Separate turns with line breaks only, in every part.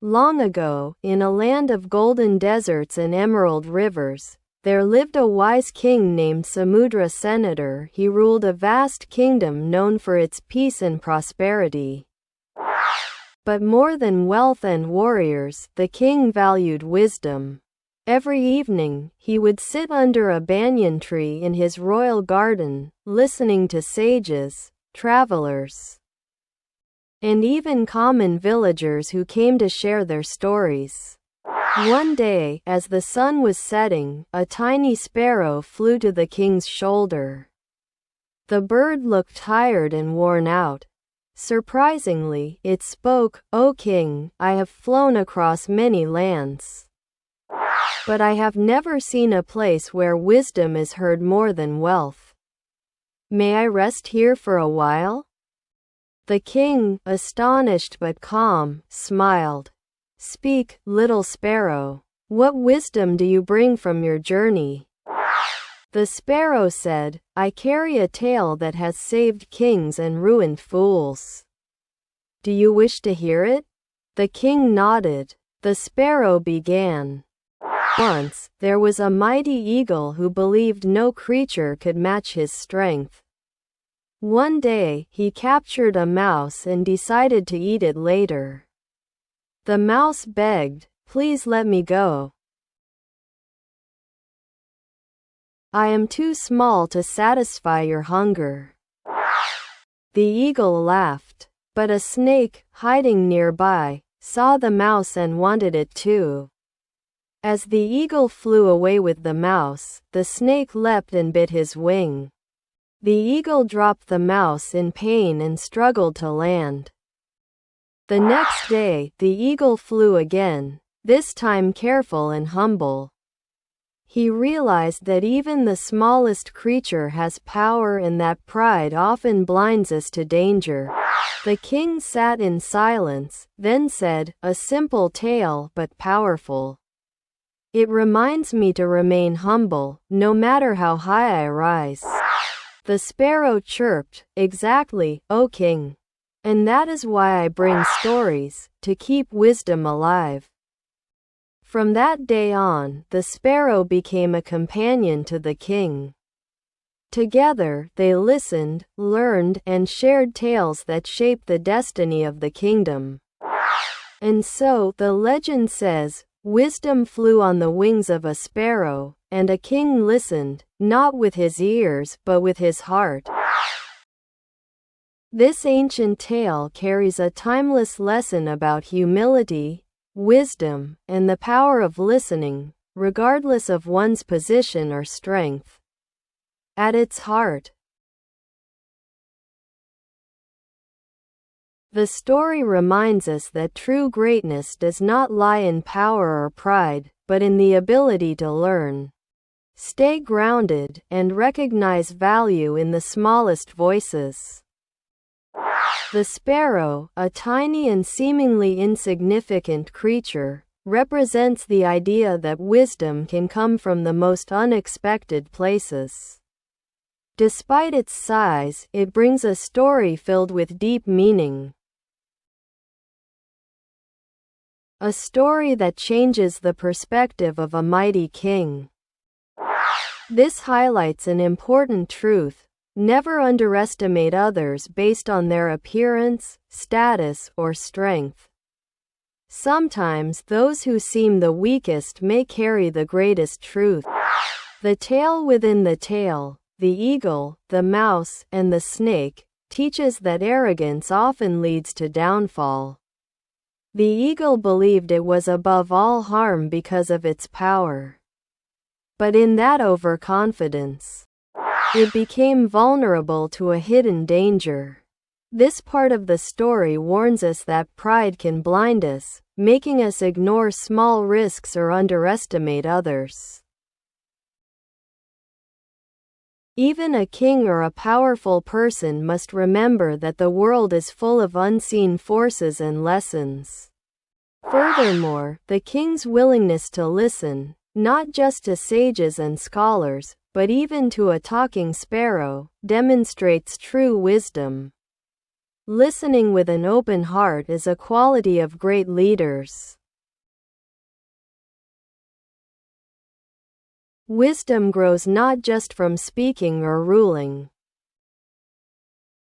Long ago, in a land of golden deserts and emerald rivers, there lived a wise king named Samudra Senator. He ruled a vast kingdom known for its peace and prosperity. But more than wealth and warriors, the king valued wisdom. Every evening, he would sit under a banyan tree in his royal garden, listening to sages, travelers, and even common villagers who came to share their stories. One day, as the sun was setting, a tiny sparrow flew to the king's shoulder. The bird looked tired and worn out. Surprisingly, it spoke, "O king, I have flown across many lands, but I have never seen a place where wisdom is heard more than wealth. May I rest here for a while?" The king, astonished but calm, smiled. "Speak, little sparrow. What wisdom do you bring from your journey?" The sparrow said, "I carry a tale that has saved kings and ruined fools. Do you wish to hear it?" The king nodded. The sparrow began. Once, there was a mighty eagle who believed no creature could match his strength. One day, he captured a mouse and decided to eat it later. The mouse begged, "Please let me go. I am too small to satisfy your hunger." The eagle laughed. But a snake, hiding nearby, saw the mouse and wanted it too. As the eagle flew away with the mouse, the snake leapt and bit his wing. The eagle dropped the mouse in pain and struggled to land. The next day, the eagle flew again, this time careful and humble. He realized that even the smallest creature has power and that pride often blinds us to danger. The king sat in silence, then said, "A simple tale but powerful. It reminds me to remain humble, no matter how high I rise." The sparrow chirped, "Exactly, O king. And that is why I bring stories, to keep wisdom alive." From that day on, the sparrow became a companion to the king. Together, they listened, learned, and shared tales that shaped the destiny of the kingdom. And so, the legend says, wisdom flew on the wings of a sparrow, and a king listened, not with his ears, but with his heart. This ancient tale carries a timeless lesson about humility, wisdom, and the power of listening, regardless of one's position or strength. At its heart, the story reminds us that true greatness does not lie in power or pride, but in the ability to learn, stay grounded, and recognize value in the smallest voices. The sparrow, a tiny and seemingly insignificant creature, represents the idea that wisdom can come from the most unexpected places. Despite its size, it brings a story filled with deep meaning. A story that changes the perspective of a mighty king. This highlights an important truth: never underestimate others based on their appearance, status, or strength. Sometimes those who seem the weakest may carry the greatest truth. The tale within the tale, the eagle, the mouse, and the snake, teaches that arrogance often leads to downfall. The eagle believed it was above all harm because of its power. But in that overconfidence, it became vulnerable to a hidden danger. This part of the story warns us that pride can blind us, making us ignore small risks or underestimate others. Even a king or a powerful person must remember that the world is full of unseen forces and lessons. Furthermore, the king's willingness to listen, not just to sages and scholars, but even to a talking sparrow, demonstrates true wisdom. Listening with an open heart is a quality of great leaders. Wisdom grows not just from speaking or ruling,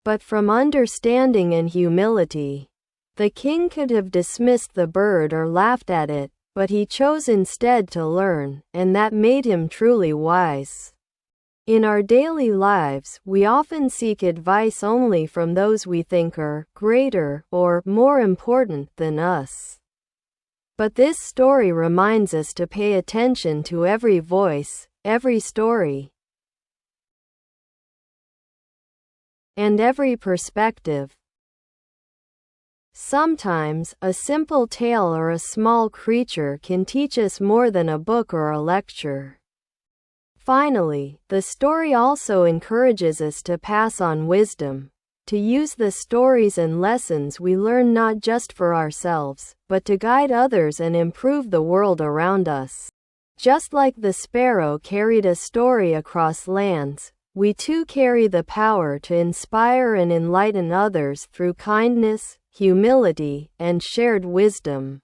but from understanding and humility. The king could have dismissed the bird or laughed at it, but he chose instead to learn, and that made him truly wise. In our daily lives, we often seek advice only from those we think are greater or more important than us. But this story reminds us to pay attention to every voice, every story, and every perspective. Sometimes, a simple tale or a small creature can teach us more than a book or a lecture. Finally, the story also encourages us to pass on wisdom, to use the stories and lessons we learn not just for ourselves, but to guide others and improve the world around us. Just like the sparrow carried a story across lands, we too carry the power to inspire and enlighten others through kindness, humility, and shared wisdom.